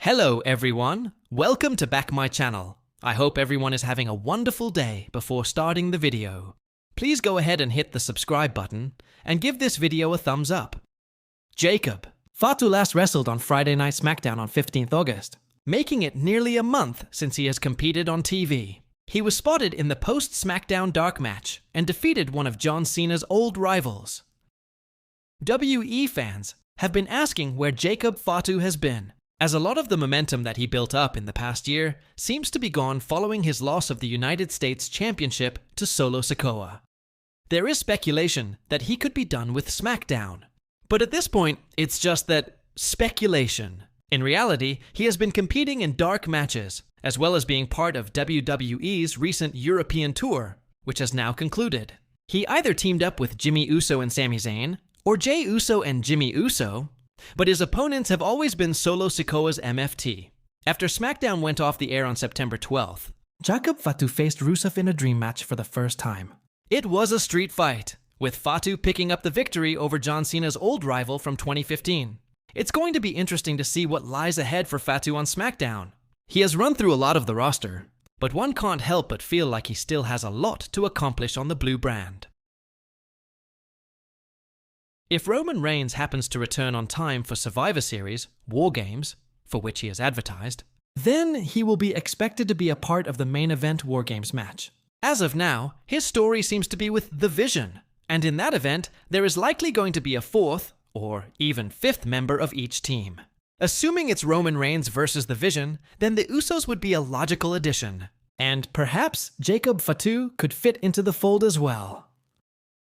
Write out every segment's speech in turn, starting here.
Hello everyone, welcome to back my channel. I hope everyone is having a wonderful day before starting the video. Please go ahead and hit the subscribe button and give this video a thumbs up. Jacob. Fatu last wrestled on Friday Night SmackDown on 15th August, making it nearly a month since he has competed on TV. He was spotted in the post-SmackDown dark match and defeated one of John Cena's old rivals. WE fans have been asking where Jacob Fatu has been, as a lot of the momentum that he built up in the past year seems to be gone following his loss of the United States Championship to Solo Sikoa. There is speculation that he could be done with SmackDown, but at this point, it's just that speculation. In reality, he has been competing in dark matches, as well as being part of WWE's recent European tour, which has now concluded. He either teamed up with Jimmy Uso and Sami Zayn, or Jey Uso and Jimmy Uso, but his opponents have always been Solo Sikoa's MFT. After SmackDown went off the air on September 12th, Jacob Fatu faced Rusev in a dream match for the first time. It was a street fight, with Fatu picking up the victory over John Cena's old rival from 2015. It's going to be interesting to see what lies ahead for Fatu on SmackDown. He has run through a lot of the roster, but one can't help but feel like he still has a lot to accomplish on the blue brand. If Roman Reigns happens to return on time for Survivor Series, War Games, for which he has advertised, then he will be expected to be a part of the main event War Games match. As of now, his story seems to be with The Vision, and in that event, there is likely going to be a fourth, or even fifth member of each team. Assuming it's Roman Reigns versus The Vision, then the Usos would be a logical addition, and perhaps Jacob Fatu could fit into the fold as well.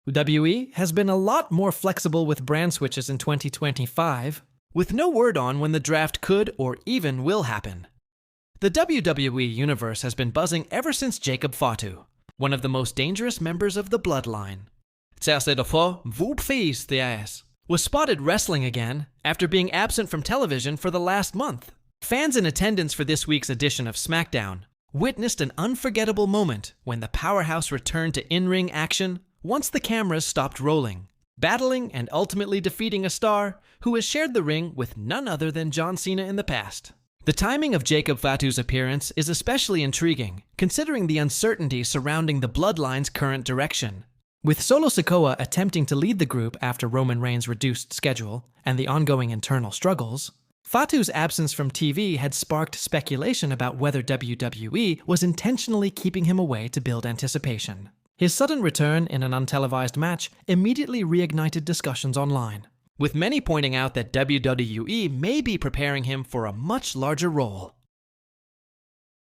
WWE has been a lot more flexible with brand switches in 2025, with no word on when the draft could or even will happen. The WWE universe has been buzzing ever since Jacob Fatu, one of the most dangerous members of the bloodline, was spotted wrestling again after being absent from television for the last month. Fans in attendance for this week's edition of SmackDown witnessed an unforgettable moment when the powerhouse returned to in-ring action once the cameras stopped rolling, battling and ultimately defeating a star who has shared the ring with none other than John Cena in the past. The timing of Jacob Fatu's appearance is especially intriguing, considering the uncertainty surrounding the bloodline's current direction. With Solo Sikoa attempting to lead the group after Roman Reigns' reduced schedule and the ongoing internal struggles, Fatu's absence from TV had sparked speculation about whether WWE was intentionally keeping him away to build anticipation. His sudden return in an untelevised match immediately reignited discussions online, with many pointing out that WWE may be preparing him for a much larger role.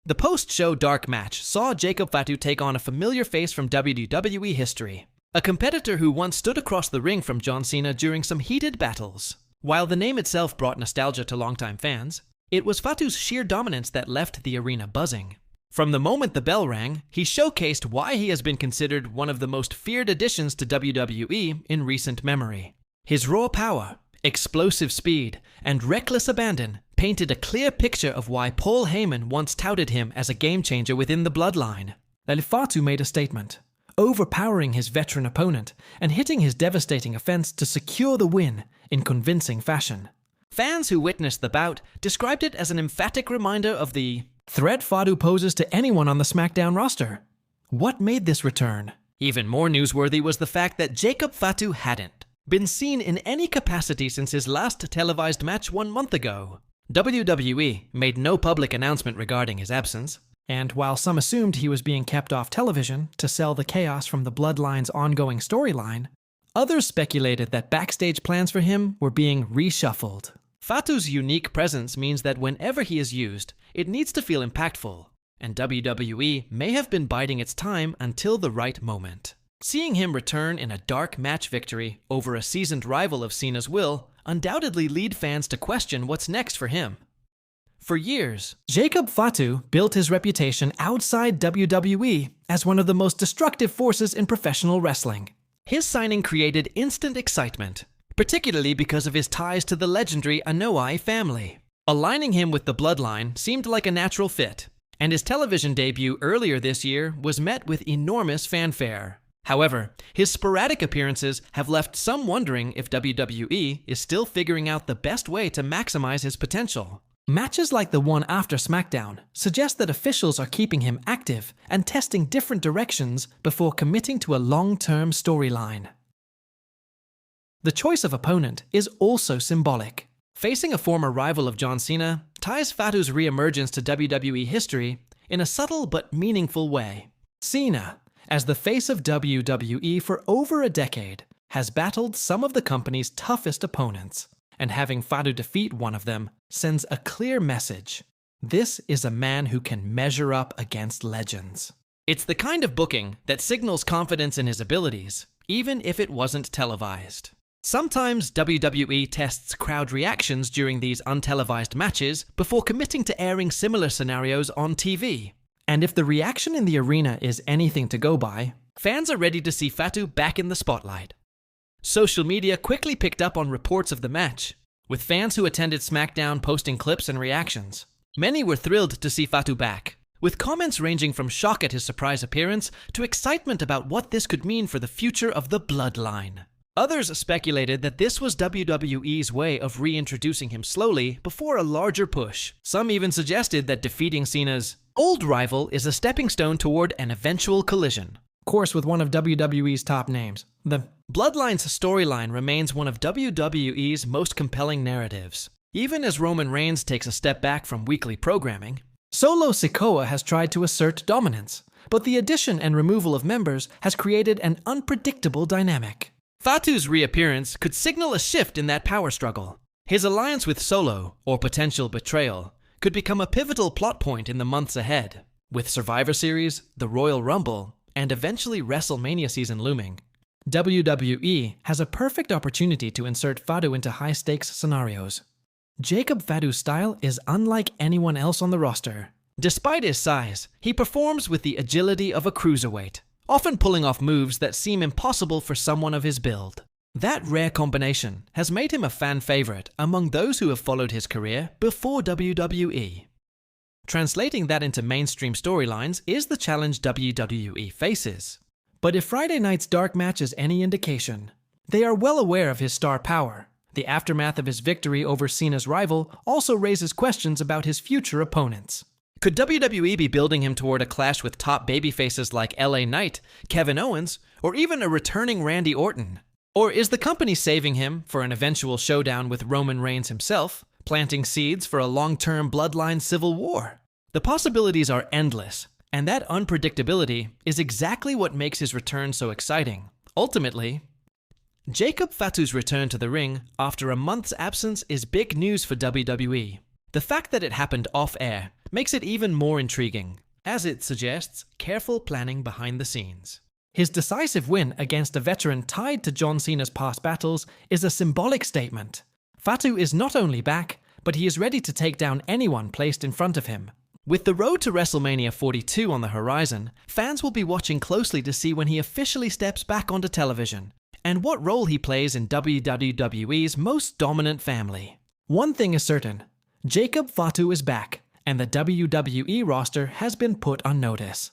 The post-show dark match saw Jacob Fatu take on a familiar face from WWE history, a competitor who once stood across the ring from John Cena during some heated battles. While the name itself brought nostalgia to longtime fans, it was Fatu's sheer dominance that left the arena buzzing. From the moment the bell rang, he showcased why he has been considered one of the most feared additions to WWE in recent memory. His raw power, explosive speed, and reckless abandon painted a clear picture of why Paul Heyman once touted him as a game-changer within the bloodline. Fatu made a statement, overpowering his veteran opponent and hitting his devastating offense to secure the win in convincing fashion. Fans who witnessed the bout described it as an emphatic reminder of the threat Fatu poses to anyone on the SmackDown roster. What made this return? Even more newsworthy was the fact that Jacob Fatu hadn't been seen in any capacity since his last televised match 1 month ago. WWE made no public announcement regarding his absence, and while some assumed he was being kept off television to sell the chaos from the Bloodline's ongoing storyline, others speculated that backstage plans for him were being reshuffled. Fatu's unique presence means that whenever he is used, it needs to feel impactful, and WWE may have been biding its time until the right moment. Seeing him return in a dark match victory over a seasoned rival of Cena's will undoubtedly lead fans to question what's next for him. For years, Jacob Fatu built his reputation outside WWE as one of the most destructive forces in professional wrestling. His signing created instant excitement, particularly because of his ties to the legendary Anoa'i family. Aligning him with the bloodline seemed like a natural fit, and his television debut earlier this year was met with enormous fanfare. However, his sporadic appearances have left some wondering if WWE is still figuring out the best way to maximize his potential. Matches like the one after SmackDown suggest that officials are keeping him active and testing different directions before committing to a long-term storyline. The choice of opponent is also symbolic. Facing a former rival of John Cena ties Fatu's re-emergence to WWE history in a subtle but meaningful way. Cena, as the face of WWE for over a decade, has battled some of the company's toughest opponents, and having Fatu defeat one of them sends a clear message. This is a man who can measure up against legends. It's the kind of booking that signals confidence in his abilities, even if it wasn't televised. Sometimes WWE tests crowd reactions during these untelevised matches before committing to airing similar scenarios on TV. And if the reaction in the arena is anything to go by, fans are ready to see Fatu back in the spotlight. Social media quickly picked up on reports of the match, with fans who attended SmackDown posting clips and reactions. Many were thrilled to see Fatu back, with comments ranging from shock at his surprise appearance to excitement about what this could mean for the future of the Bloodline. Others speculated that this was WWE's way of reintroducing him slowly before a larger push. Some even suggested that defeating Cena's old rival is a stepping stone toward an eventual collision. Of course, with one of WWE's top names. The Bloodline's storyline remains one of WWE's most compelling narratives. Even as Roman Reigns takes a step back from weekly programming, Solo Sikoa has tried to assert dominance, but the addition and removal of members has created an unpredictable dynamic. Fatu's reappearance could signal a shift in that power struggle. His alliance with Solo, or potential betrayal, could become a pivotal plot point in the months ahead. With Survivor Series, the Royal Rumble, and eventually WrestleMania season looming, WWE has a perfect opportunity to insert Fatu into high-stakes scenarios. Jacob Fatu's style is unlike anyone else on the roster. Despite his size, he performs with the agility of a cruiserweight, often pulling off moves that seem impossible for someone of his build. That rare combination has made him a fan favorite among those who have followed his career before WWE. Translating that into mainstream storylines is the challenge WWE faces. But if Friday night's dark match is any indication, they are well aware of his star power. The aftermath of his victory over Cena's rival also raises questions about his future opponents. Could WWE be building him toward a clash with top babyfaces like LA Knight, Kevin Owens, or even a returning Randy Orton? Or is the company saving him for an eventual showdown with Roman Reigns himself, planting seeds for a long-term bloodline civil war? The possibilities are endless, and that unpredictability is exactly what makes his return so exciting. Ultimately, Jacob Fatu's return to the ring after a month's absence is big news for WWE. The fact that it happened off-air makes it even more intriguing, as it suggests careful planning behind the scenes. His decisive win against a veteran tied to John Cena's past battles is a symbolic statement. Fatu is not only back, but he is ready to take down anyone placed in front of him. With the road to WrestleMania 42 on the horizon, fans will be watching closely to see when he officially steps back onto television, and what role he plays in WWE's most dominant family. One thing is certain, Jacob Fatu is back, and the WWE roster has been put on notice.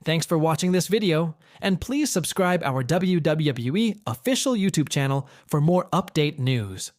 Thanks for watching this video, and please subscribe our WWE official YouTube channel for more update news.